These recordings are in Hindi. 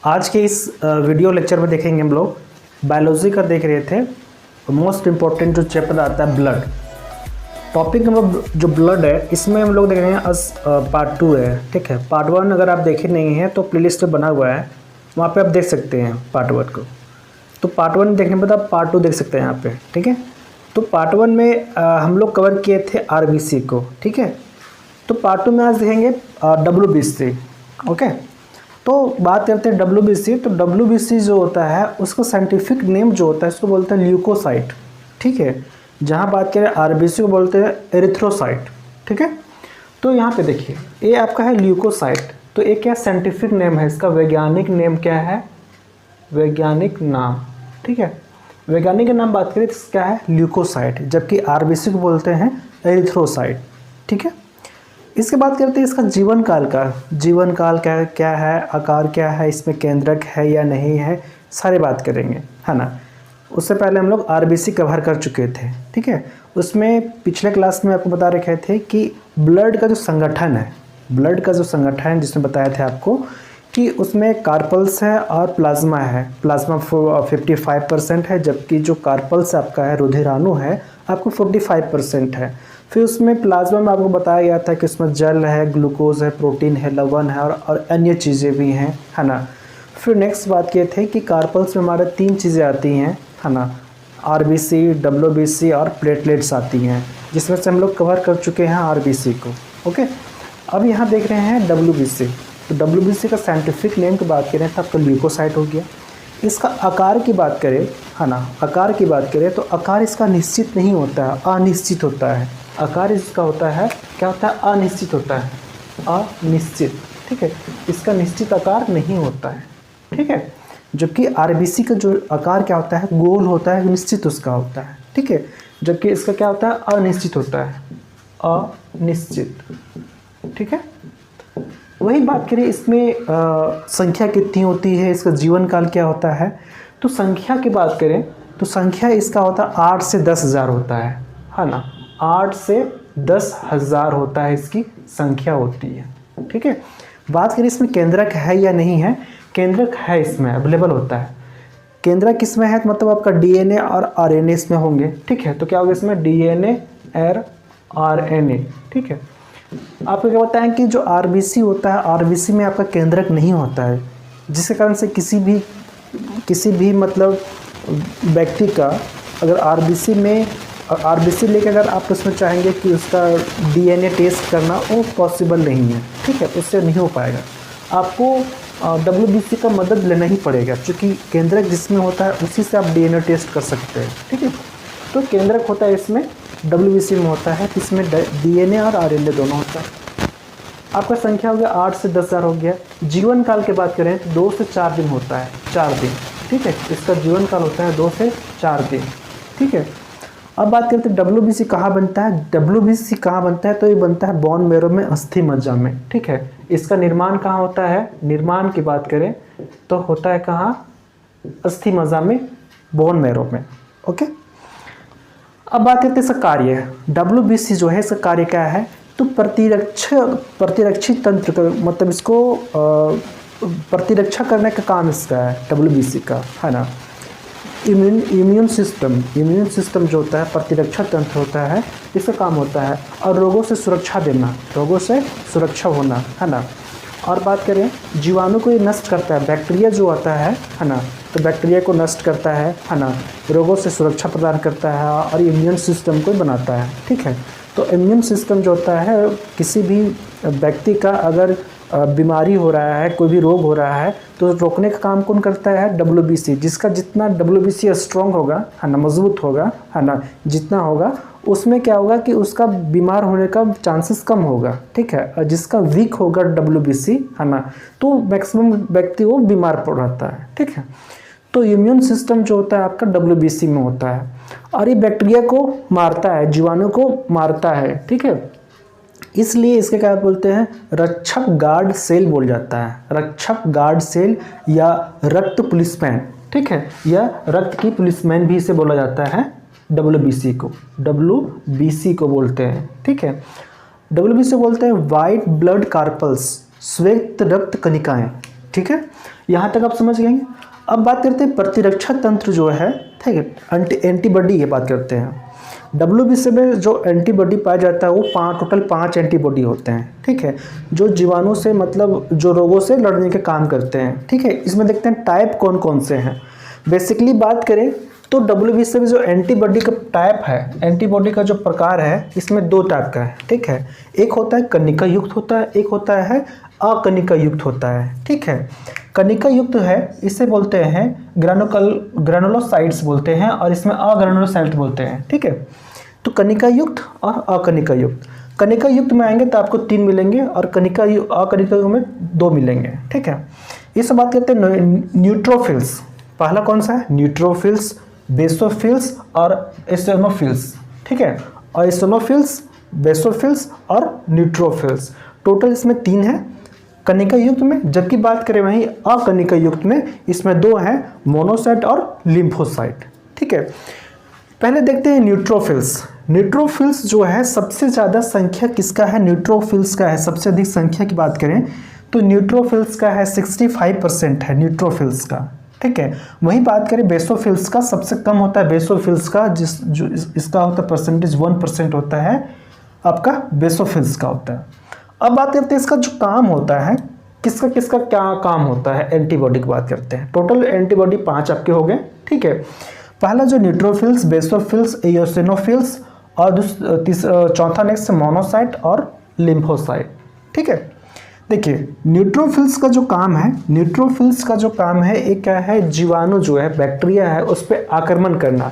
आज के इस वीडियो लेक्चर में देखेंगे हम लोग बायोलॉजी का देख रहे थे। मोस्ट इम्पॉर्टेंट जो चैप्टर आता है ब्लड टॉपिक नंबर जो ब्लड है इसमें हम लोग देख रहे हैं पार्ट 2 है। ठीक है, पार्ट 1 अगर आप देखे नहीं हैं तो प्लेलिस्ट में बना हुआ है, वहाँ पे आप देख सकते हैं पार्ट 1 को। तो पार्ट 1 देखने के बाद आप पार्ट 2 देख सकते हैं यहाँ पे। ठीक है, तो पार्ट 1 में हम लोग कवर किए थे आरबीसी को। ठीक है, तो पार्ट 2 में आज देखेंगे WBC। ओके, तो बात करते हैं WBC। तो WBC जो होता है उसका साइंटिफिक नेम जो होता है उसको बोलते हैं ल्यूकोसाइट। ठीक है, जहाँ बात करें आरबीसी को बोलते हैं एरिथ्रोसाइट। ठीक है, तो यहाँ पे देखिए ये आपका है ल्यूकोसाइट। तो ये क्या साइंटिफिक नेम है, इसका वैज्ञानिक नेम क्या है, वैज्ञानिक नाम। ठीक है, वैज्ञानिक नाम बात करें तो क्या है ल्यूकोसाइट, जबकि आरबीसी को बोलते हैं एरिथ्रोसाइट। ठीक है, इसके बात करते हैं इसका जीवन काल का। जीवन काल क्या है, आकार क्या है, इसमें केंद्रक है या नहीं है, सारे बात करेंगे, है ना। उससे पहले हम लोग आरबीसी कवर कर चुके थे। ठीक है, उसमें पिछले क्लास में आपको बता रखे थे कि ब्लड का जो संगठन है, ब्लड का जो संगठन है जिसमें बताया था आपको कि उसमें कार्पल्स है और प्लाज्मा है। प्लाज्मा 55% है, जबकि जो कार्पल्स आपका है रुधिराणु है आपको 45% है। फिर उसमें प्लाज्मा में आपको बताया गया था कि उसमें जल है, ग्लूकोज है, प्रोटीन है, लवण है और अन्य चीज़ें भी हैं, है ना। फिर नेक्स्ट बात किए थे कि कार्पल्स में हमारे 3 चीज़ें आती हैं, है ना, आरबीसी, WBC और प्लेटलेट्स आती हैं, जिसमें से हम लोग कवर कर चुके हैं आरबीसी को। ओके, अब यहाँ देख रहे हैं WBC। तो WBC का साइंटिफिक नेम की बात करें तो आपका ल्यूकोसाइट हो गया। इसका आकार की बात करें, है ना, आकार की बात करें तो आकार इसका निश्चित नहीं होता है, अनिश्चित होता है। आकार इसका होता है क्या होता है, अनिश्चित होता है, अनिश्चित। ठीक है, इसका निश्चित आकार नहीं होता है। ठीक है, जबकि आरबीसी का जो आकार क्या होता है, गोल होता है, निश्चित उसका होता है। ठीक है, जबकि इसका क्या होता है, अनिश्चित होता है, अनिश्चित। ठीक है, वही बात करें इसमें संख्या कितनी होती है, इसका जीवन काल क्या होता है। तो संख्या की बात करें तो संख्या इसका होता है 8 से 10,000 होता है ना। 8 से 10,000 होता है, इसकी संख्या होती है। ठीक है, बात करें इसमें केंद्रक है या नहीं है, केंद्रक है, इसमें अवेलेबल होता है। केंद्रक किसमें है, मतलब आपका डीएनए और आरएनए इसमें होंगे। ठीक है, तो क्या होगा इसमें डीएनए और आरएनए। ठीक है, आपको क्या बताएं कि जो आरबीसी होता है, आरबीसी में आपका केंद्रक नहीं होता है, जिसके कारण से किसी भी मतलब व्यक्ति का अगर आरबीसी लेकर अगर आप उसमें चाहेंगे कि उसका डीएनए टेस्ट करना, वो पॉसिबल नहीं है। ठीक है, उससे नहीं हो पाएगा, आपको WBC का मदद लेना ही पड़ेगा, क्योंकि केंद्रक जिसमें होता है उसी से आप डीएनए टेस्ट कर सकते हैं। ठीक है, तो केंद्रक होता है इसमें WBC में होता है, इसमें डीएनए और आरएनए दोनों होता है। आपका संख्या हो गया 8 से 10,000 हो गया। जीवन काल की बात करें तो 2 से 4 दिन होता है, 4 दिन। ठीक है, इसका जीवन काल होता है 2 से 4 दिन। ठीक है, अब बात करते हैं WBC कहाँ बनता है। WBC कहाँ बनता है, तो ये बनता है बोन मैरो में, अस्थि मज्जा में। ठीक है, इसका निर्माण कहाँ होता है, निर्माण की बात करें तो होता है कहाँ, अस्थि मज्जा में, बोन मैरो में। ओके, अब बात करते हैं इसका कार्य। WBC जो है इसका कार्य क्या है, तो प्रतिरक्षी तंत्र का, मतलब इसको प्रतिरक्षा करने का काम इसका है WBC का, है ना। इम्यून सिस्टम जो होता है, प्रतिरक्षा तंत्र होता है, इसका काम होता है, और रोगों से सुरक्षा देना, रोगों से सुरक्षा होना, है ना। और बात करें जीवाणु को ये नष्ट करता है, बैक्टीरिया जो आता है ना, तो बैक्टीरिया को नष्ट करता है ना, रोगों से सुरक्षा प्रदान करता है और इम्यून सिस्टम को बनाता है। ठीक है, तो इम्यून सिस्टम जो होता है, किसी भी व्यक्ति का अगर बीमारी हो रहा है, कोई भी रोग हो रहा है, तो रोकने का काम कौन करता है, WBC। जिसका जितना WBC स्ट्रॉन्ग होगा, है ना, मजबूत होगा, है ना, जितना होगा उसमें क्या होगा कि उसका बीमार होने का चांसेस कम होगा। ठीक है, और जिसका वीक होगा WBC, है ना, तो मैक्सिमम व्यक्ति वो बीमार पड़ रहता है। ठीक है, तो इम्यून सिस्टम जो होता है आपका WBC में होता है, और ये बैक्टीरिया को मारता है, जीवाणु को मारता है। ठीक है, इसलिए इसके क्या बोलते हैं, रक्षक गार्ड सेल बोल जाता है, रक्षक गार्ड सेल या रक्त पुलिसमैन। ठीक है, या रक्त की पुलिसमैन भी इसे बोला जाता है, WBC को बोलते हैं। ठीक है, WBC बोलते हैं वाइट ब्लड कार्पल्स, श्वेत रक्त कणिकाएं। ठीक है, यहाँ तक आप समझ गए। अब बात करते हैं प्रतिरक्षा तंत्र जो है, ठीक है, एंटीबॉडी की बात करते हैं। WBC में जो एंटीबॉडी पाया जाता है वो टोटल 5 एंटीबॉडी होते हैं, ठीक है, जो जीवाणु से मतलब जो रोगों से लड़ने के काम करते हैं, ठीक है। इसमें देखते हैं टाइप कौन कौन से हैं। बेसिकली बात करें तो WBC में जो एंटीबॉडी का टाइप है, एंटीबॉडी का जो प्रकार है, इसमें 2 टाइप का है, ठीक है। एक होता है कणिका युक्त होता है, एक होता है अकणिका युक्त होता है, ठीक है। कणिका युक्त है इसे बोलते हैं ग्रैनुलोसाइट्स बोलते हैं, और इसमें अग्रैनुलोसाइट बोलते हैं, ठीक है। तो कणिका युक्त और अकणिका युक्त, कणिका युक्त में आएंगे तो आपको 3 मिलेंगे और अकणिका युक्त में 2 मिलेंगे, ठीक है। इस बात करते हैं न्यूट्रोफिल्स। पहला कौन सा है? न्यूट्रोफिल्स, बेसोफिल्स और एसिनोफिल्स, ठीक है। और एसिनोफिल्स, बेसोफिल्स और न्यूट्रोफिल्स, टोटल इसमें 3 है कणिका युक्त में। जबकि बात करें वहीं अकणिका युक्त में, इसमें 2 हैं, मोनोसाइट और लिम्फोसाइट, ठीक है। पहले देखते हैं न्यूट्रोफिल्स। न्यूट्रोफिल्स जो है सबसे ज़्यादा संख्या किसका है? न्यूट्रोफिल्स का है। सबसे अधिक संख्या की बात करें तो न्यूट्रोफिल्स का है, 65% है न्यूट्रोफिल्स का, ठीक है। वहीं बात करें बेसोफिल्स का, सबसे कम होता है बेसोफिल्स का, इसका होता है परसेंटेज 1% होता है, आपका बेसोफिल्स का होता है। अब बात करते हैं इसका जो काम होता है, किसका किसका क्या काम होता है। एंटीबॉडी की बात करते हैं। टोटल एंटीबॉडी 5 आपके हो गए, ठीक है। पहला जो न्यूट्रोफिल्स, बेसोफिल्स, एओसिनोफिल्स और चौथा नेक्स्ट मोनोसाइट और लिम्फोसाइट, ठीक है। देखिए न्यूट्रोफिल्स का जो काम है, न्यूट्रोफिल्स का जो काम है एक क्या है, जीवाणु जो है, बैक्टीरिया है, उस पर आक्रमण करना।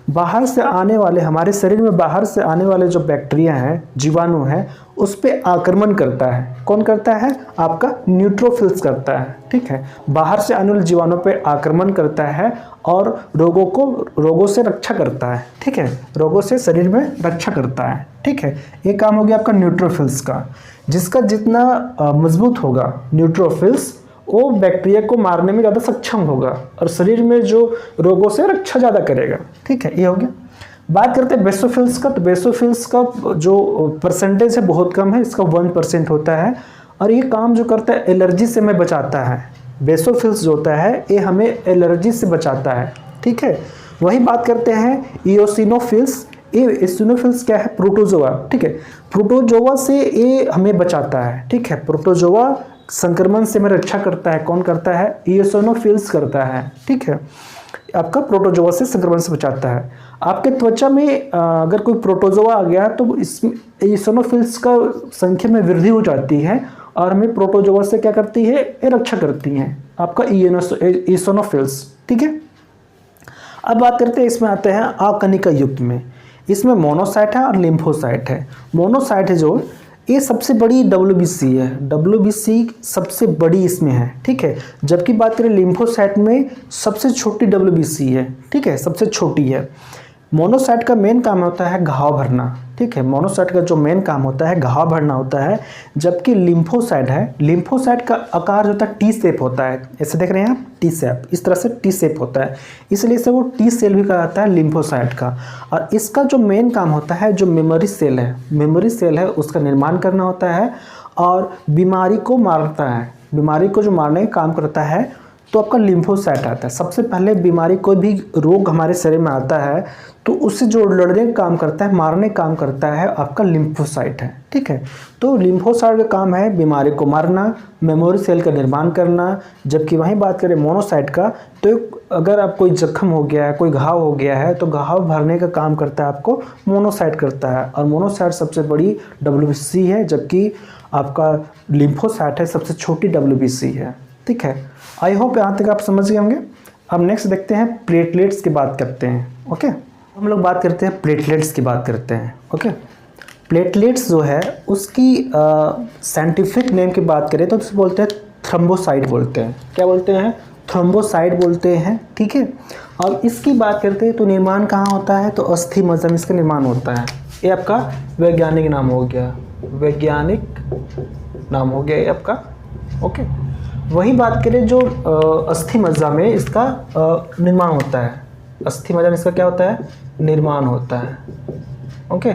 बाहर से आने वाले, हमारे शरीर में बाहर से आने वाले जो बैक्टीरिया हैं, जीवाणु हैं, उस पर आक्रमण करता है। कौन करता है? आपका न्यूट्रोफिल्स करता है, ठीक है। बाहर से आने वाले जीवाणु पर आक्रमण करता है और रोगों से रक्षा करता है, ठीक है। रोगों से शरीर में रक्षा करता है, ठीक है। ये काम हो गया आपका न्यूट्रोफिल्स का। जिसका जितना मजबूत होगा न्यूट्रोफिल्स, वो बैक्टीरिया को मारने में ज़्यादा सक्षम होगा और शरीर में जो रोगों से रक्षा ज़्यादा करेगा, ठीक है। ये हो गया। बात करते हैं बेसोफिल्स का, तो बेसोफिल्स का जो परसेंटेज है बहुत कम है, इसका 1% होता है और ये काम जो करता है एलर्जी से हमें बचाता है। बेसोफिल्स जो होता है ये हमें एलर्जी से बचाता है, ठीक है। वही बात करते हैं इओसिनोफिल्स। ये एसिनोफिल्स क्या है? प्रोटोजोआ, ठीक है। प्रोटोजोआ से ये हमें बचाता है, ठीक है। प्रोटोजोआ संक्रमण से हमें रक्षा करता है। कौन करता है? इओसिनोफिल्स करता है, ठीक है। आपका प्रोटोजोआ से संक्रमण से बचाता है। आपके त्वचा में अगर कोई प्रोटोजोआ आ गया तो इसमें इओसिनोफिल्स का संख्या में वृद्धि हो जाती है और हमें प्रोटोजोआ से क्या करती है? ये रक्षा करती हैं, आपका इओसिनोफिल्स, ठीक है। अब बात करते हैं, इसमें आते हैं अकणिका युक्त में। इसमें मोनोसाइट है और लिम्फोसाइट है। मोनोसाइट है जो, ये सबसे बड़ी WBC है। WBC सबसे बड़ी इसमें है, ठीक है। जबकि बात करें लिम्फोसाइट में सबसे छोटी WBC है, ठीक है, सबसे छोटी है। मोनोसाइट का मेन काम होता है घाव भरना, ठीक है। मोनोसाइट का जो मेन काम होता है घाव भरना होता है। जबकि लिम्फोसाइट है, लिम्फोसाइट का आकार जो होता है T शेप होता है। ऐसे देख रहे हैं आप, T शेप, इस तरह से T शेप होता है, इसलिए इसे वो T सेल भी कहा जाता है लिम्फोसाइट का। और इसका जो मेन काम होता है, जो मेमोरी सेल है, मेमोरी सेल है, उसका निर्माण करना होता है और बीमारी को मारता है। बीमारी को जो मारने का काम करता है तो आपका लिम्फोसाइट आता है। सबसे पहले बीमारी, कोई भी रोग हमारे शरीर में आता है तो उससे जो लड़ने का काम करता है, मारने का काम करता है, आपका लिम्फोसाइट है, ठीक है। तो लिम्फोसाइट का काम है बीमारी को मारना, मेमोरी सेल का निर्माण करना। जबकि वहीं बात करें मोनोसाइट का, तो अगर आप कोई जख्म हो गया है, कोई घाव हो गया है, तो घाव भरने का काम करता है आपको मोनोसाइट करता है। और मोनोसाइट सबसे बड़ी WBC है, जबकि आपका लिम्फोसाइट है सबसे छोटी WBC है, ठीक है। आई होप यहाँ तक आप समझ गए होंगे। अब नेक्स्ट देखते हैं प्लेटलेट्स की बात करते हैं, ओके। हम लोग बात करते हैं प्लेटलेट्स की बात करते हैं, ओके। प्लेटलेट्स जो है उसकी साइंटिफिक नेम की बात करें तो उसे बोलते हैं थ्रोम्बोसाइट बोलते हैं। क्या बोलते हैं? थ्रोम्बोसाइट बोलते हैं, ठीक है। और इसकी बात करते हैं तो निर्माण कहाँ होता है? तो अस्थि मज्जा में इसका निर्माण होता है। ये आपका वैज्ञानिक नाम हो गया, वैज्ञानिक नाम हो गया ये आपका, ओके। वही बात करें जो अस्थि मज्जा में इसका निर्माण होता है। अस्थि मज्जा में इसका क्या होता है? निर्माण होता है, ओके।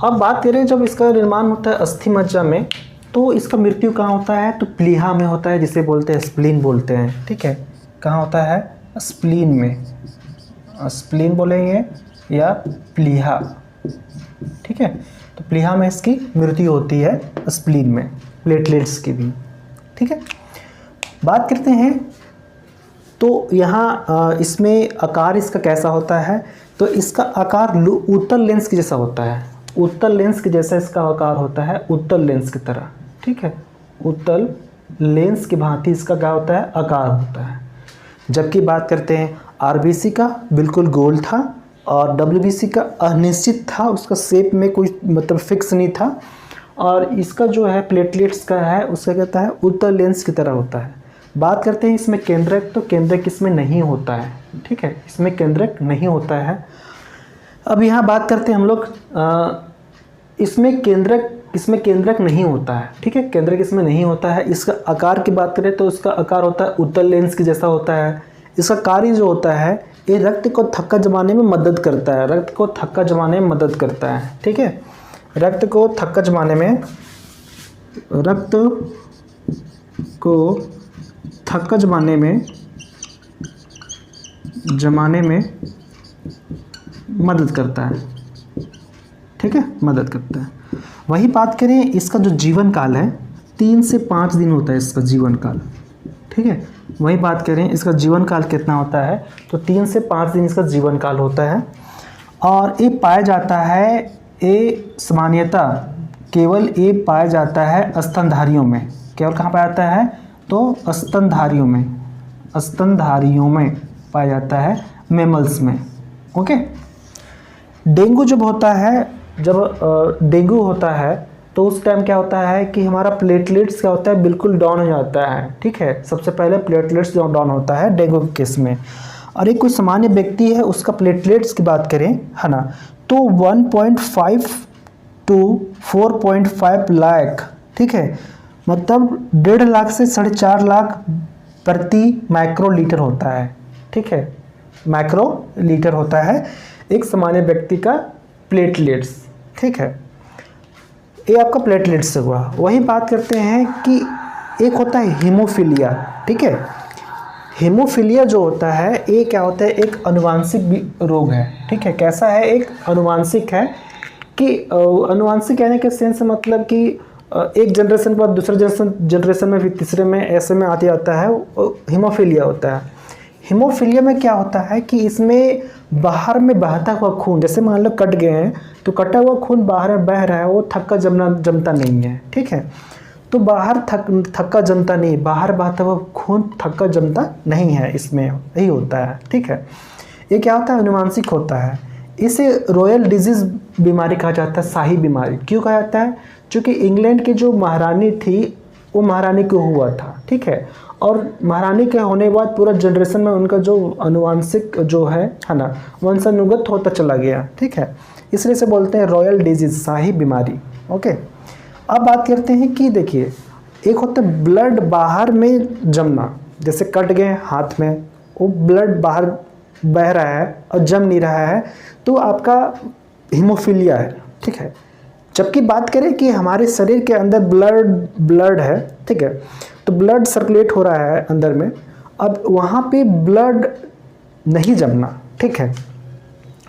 अब बात करें जब इसका निर्माण होता है अस्थि मज्जा में, तो इसका मृत्यु कहाँ होता है? तो प्लीहा में होता है, जिसे बोलते हैं स्प्लीन बोलते हैं, ठीक है। कहाँ होता है? स्प्लीन में, स्प्लीन बोलेंगे या प्लीहा, ठीक है। तो प्लीहा में इसकी मृत्यु होती है, स्प्लीन में प्लेटलेट्स की भी, ठीक है। बात करते हैं तो यहाँ इसमें आकार इसका कैसा होता है? तो इसका आकार उत्तल लेंस के जैसा होता है, उत्तल लेंस के जैसा इसका आकार होता है, उत्तल लेंस की तरह, ठीक है। उत्तल लेंस की भांति इसका क्या होता है? आकार होता है। जबकि बात करते हैं आरबीसी का, बिल्कुल गोल था, और डब्ल्यूबीसी का अनिश्चित था, उसका शेप में कोई मतलब फिक्स नहीं था। और इसका जो है प्लेटलेट्स का है, उसका कहता है उत्तल लेंस की तरह होता है। बात करते हैं इसमें केंद्रक, तो केंद्रक इसमें नहीं होता है, ठीक है, इसमें केंद्रक नहीं होता है। अब यहाँ बात करते हैं हम लोग इसमें केंद्रक नहीं होता है, ठीक है, केंद्रक इसमें नहीं होता है। इसका आकार की बात करें तो इसका आकार होता है उत्तल लेंस के जैसा होता है। इसका कार्य जो होता है, ये रक्त को थक्का जमाने में मदद करता है, रक्त को थक्का जमाने में मदद करता है, ठीक है। रक्त को थक्का जमाने में मदद करता है, ठीक है, मदद करता है। वही बात करें, इसका जो जीवन काल है 3 से 5 दिन होता है इसका जीवन काल, ठीक है। वही बात करें इसका जीवन काल कितना होता है, तो 3 से 5 दिन इसका जीवन काल होता है। और ये पाया जाता है, ये सामान्यतः केवल ये पाया जाता है स्तनधारियों में। केवल कहाँ पाया जाता है? तो स्तनधारियों में पाया जाता है, मैमल्स में, ओके। डेंगू जब होता है, जब डेंगू होता है तो उस टाइम क्या होता है कि हमारा प्लेटलेट्स क्या होता है? बिल्कुल डाउन हो जाता है, ठीक है। सबसे पहले प्लेटलेट्स डाउन होता है डेंगू के केस में। और एक कोई सामान्य व्यक्ति है, उसका प्लेटलेट्स की बात करें, है ना, तो 1.5 to 4.5 लाख, ठीक है, मतलब 1.5 लाख से 4.5 लाख प्रति माइक्रोलीटर होता है, ठीक है, माइक्रोलीटर होता है एक सामान्य व्यक्ति का प्लेटलेट्स, ठीक है। ये आपका प्लेटलेट्स से हुआ। वही बात करते हैं कि एक होता है हीमोफीलिया, ठीक है। हीमोफीलिया जो होता है, ये क्या होता है? एक अनुवांशिक रोग है, ठीक है। कैसा है? एक अनुवांशिक है कि अनुवांशिक कहने के सेंस मतलब कि एक जनरेशन के बाद दूसरे जनरेशन में, फिर तीसरे में, ऐसे में आते आता है, हीमोफीलिया होता है। हीमोफीलिया में क्या होता है कि इसमें बाहर में बहता हुआ खून, जैसे मान लो कट गए हैं तो कटा हुआ खून बाहर बह रहा है, वो थक्का जमता नहीं है, ठीक है। तो बाहर थक्का जमता नहीं, बाहर बहता हुआ खून थक्का जमता नहीं है, इसमें यही होता है, ठीक है। ये क्या होता है? अनुवांशिक होता है। इसे रॉयल डिजीज बीमारी कहा जाता है, शाही बीमारी। क्यों कहा जाता है? क्योंकि इंग्लैंड की जो महारानी थी, वो महारानी को हुआ था, ठीक है। और महारानी के होने के बाद पूरा जनरेशन में उनका जो अनुवांशिक जो है ना, वंशानुगत होता चला गया, ठीक है। इसलिए से बोलते हैं रॉयल डिजीज, शाही बीमारी, ओके। अब बात करते हैं कि देखिए, एक होता है ब्लड बाहर में जमना, जैसे कट गए हाथ में, वो ब्लड बाहर बह रहा है और जम नहीं रहा है, तो आपका हीमोफीलिया है, ठीक है। जबकि बात करें कि हमारे शरीर के अंदर ब्लड है, ठीक है, तो ब्लड सर्कुलेट हो रहा है अंदर में। अब वहाँ पे ब्लड नहीं जमना, ठीक है,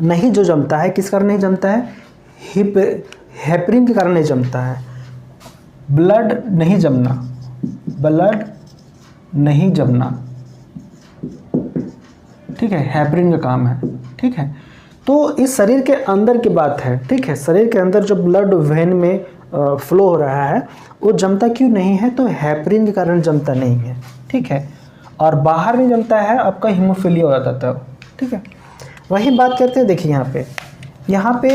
नहीं जो जमता है, किस कारण नहीं जमता है? हेपरिन के कारण नहीं जमता है। ब्लड नहीं जमना, ठीक है, हेपरिन का काम है, ठीक है। तो इस शरीर के अंदर की बात है, ठीक है। शरीर के अंदर जो ब्लड वेन में फ्लो हो रहा है, वो जमता क्यों नहीं है? तो हेपरिन के कारण जमता नहीं है, ठीक है। और बाहर नहीं जमता है, आपका हीमोफीलिया हो जाता है, ठीक है। वही बात करते हैं, देखिए यहाँ पे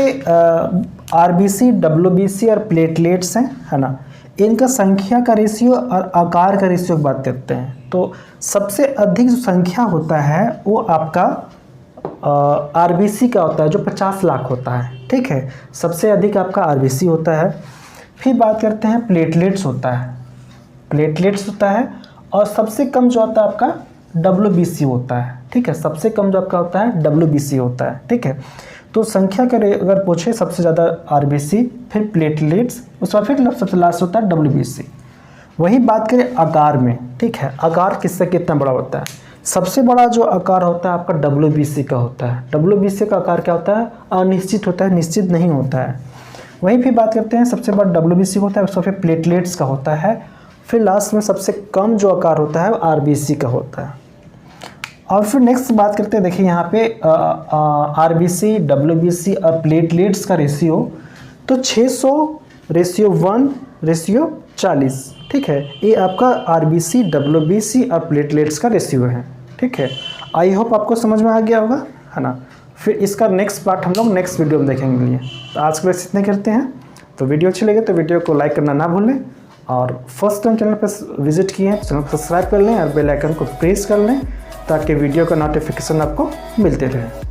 आरबीसी, डब्ल्यूबीसी और प्लेटलेट्स हैं, है ना। इनका संख्या का रेशियो और आकार का रेशियो की बात करते हैं, तो सबसे अधिक जो संख्या होता है वो आपका आरबीसी का होता है, जो 50 लाख होता है, ठीक है। सबसे अधिक आपका आरबीसी होता है। फिर बात करते हैं प्लेटलेट्स होता है, और सबसे कम जो होता है आपका डब्ल्यूबीसी होता है, ठीक है। सबसे कम जो आपका होता है डब्ल्यूबीसी होता है, ठीक है। तो संख्या के अगर पूछे सबसे ज़्यादा आरबीसी, फिर प्लेटलेट्स, उसके बाद फिर सबसे लास्ट होता है डब्ल्यूबीसी। वही बात करें आकार में, ठीक है, आकार किससे कितना बड़ा होता है? सबसे बड़ा जो आकार होता है आपका डब्ल्यूबीसी का होता है। डब्ल्यूबीसी का आकार क्या होता है? अनिश्चित होता है, निश्चित नहीं होता है। वहीं फिर बात करते हैं सबसे बड़ा डब्ल्यूबीसी होता है, उसका फिर प्लेटलेट्स का होता है, फिर लास्ट में सबसे कम जो आकार होता है आरबीसी का होता है। और फिर नेक्स्ट बात करते हैं, देखिए यहाँ पे आरबीसी, डब्ल्यूबीसी और प्लेटलेट्स का रेशियो तो 600:1:40, ठीक है। ये आपका आरबीसी, डब्ल्यूबीसी और प्लेटलेट्स का रेशियो है, ठीक है। आई होप आपको समझ में आ गया होगा, है ना। फिर इसका नेक्स्ट पार्ट हम लोग नेक्स्ट वीडियो में देखेंगे लिए। तो आज के लिए इतने करते हैं। तो वीडियो अच्छी लगे तो वीडियो को लाइक करना ना भूलें, और फर्स्ट टाइम चैनल पर विजिट किए हैं चैनल को सब्सक्राइब कर लें और बेल आइकन को प्रेस कर लें ताकि वीडियो का नोटिफिकेशन आपको मिलते रहे।